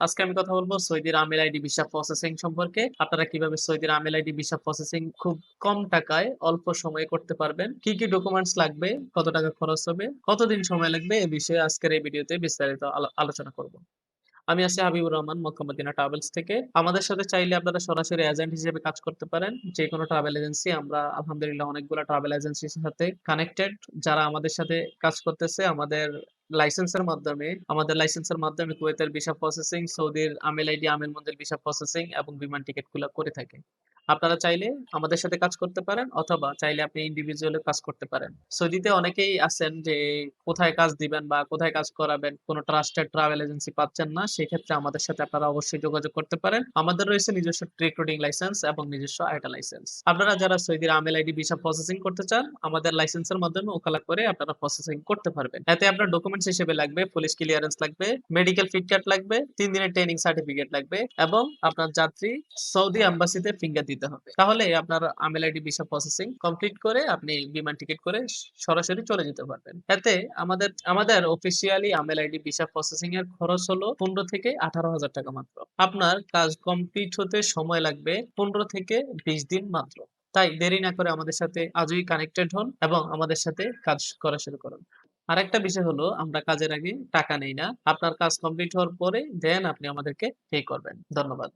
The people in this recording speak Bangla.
আজকে আমি কথা বলবো সৌদির আমেল আইডি ভিসা প্রসেসিং সম্পর্কে। আপনারা কিভাবে সৌদির আমেল আইডি ভিসা প্রসেসিং খুব কম টাকায় অল্প সময়ে করতে পারবেন, কি কি ডকুমেন্টস লাগবে, কত টাকা খরচ হবে, কতদিন সময় লাগবে, এ বিষয়ে আজকের এই ভিডিওতে বিস্তারিত আলোচনা করব। আমি আছি Habibur Rahman, Mecca Medina travels থেকে। আমাদের সাথে চাইলে আপনারা সরাসরি এজেন্ট হিসেবে কাজ করতে পারেন। যে কোনো ট্রাভেল এজেন্সি, আমরা আলহামদুলিল্লাহ অনেকগুলো ট্রাভেল এজেন্সির সাথে কানেক্টেড। যারা আমাদের সাথে কাজ করতেছে আমাদের লাইসেন্সের মাধ্যমে কুয়েতের ভিসা প্রসেসিং, সৌদির আমেল আইডি আমেল মন্দির ভিসা প্রসেসিং এবং বিমান টিকিট গুলো করে থাকে। আপনারা চাইলে আমাদের সাথে কাজ করতে পারেন, অথবা চাইলে আপনি ইন্ডিভিজুয়ালি কাজ করতে পারেন। সৌদিতে অনেকেই আছেন যে কোথায় কাজ দিবেন বা কোথায় কাজ করাবেন, কোনো ট্রাস্টেড ট্রাভেল এজেন্সি পাচ্ছেন না, সেক্ষেত্রে আমাদের সাথে আপনারা অবশ্যই যোগাযোগ করতে পারেন। আমাদের রয়েছে নিজস্ব রিক্রুটিং লাইসেন্স এবং নিজস্ব আইটা লাইসেন্স। আপনারা যারা সৌদির আমেল আইডি ভিসা প্রসেসিং করতে চান, আমাদের লাইসেন্সের মাধ্যমে ওকালা করে আপনারা প্রসেসিং করতে পারবেন। এতে আপনার ডকুমেন্টস হিসেবে লাগবে পুলিশ ক্লিয়ারেন্স লাগবে, মেডিকেল ফিট কার্ড লাগবে, 3 দিনের ট্রেনিং সার্টিফিকেট লাগবে এবং আপনার যাত্রী সৌদি এম্বাসিতে ফিঙ্গার দিতে হবে। তাহলে আপনার আমেল আইডি ভিসা প্রসেসিং কমপ্লিট করে আপনি বিমান টিকিট করে সরাসরি চলে যেতে পারবেন। এতে আমাদের আমাদের অফিসিয়ালি আমেল আইডি ভিসা প্রসেসিং এর খরচ হলো 15 থেকে 18 হাজার টাকা মাত্র। আপনার কাজ কমপ্লিট হতে সময় লাগবে 15 থেকে 20 দিন মাত্র। তাই দেরি না করে আমাদের সাথে আজই কানেক্টেড হন এবং আমাদের সাথে কাজ করা শুরু করুন। আরেকটা বিষয় হলো, আমরা কাজের আগে টাকা নেই না। আপনার কাজ কমপ্লিট হওয়ার পরে দেন আপনি আমাদেরকে পে করবেন। ধন্যবাদ।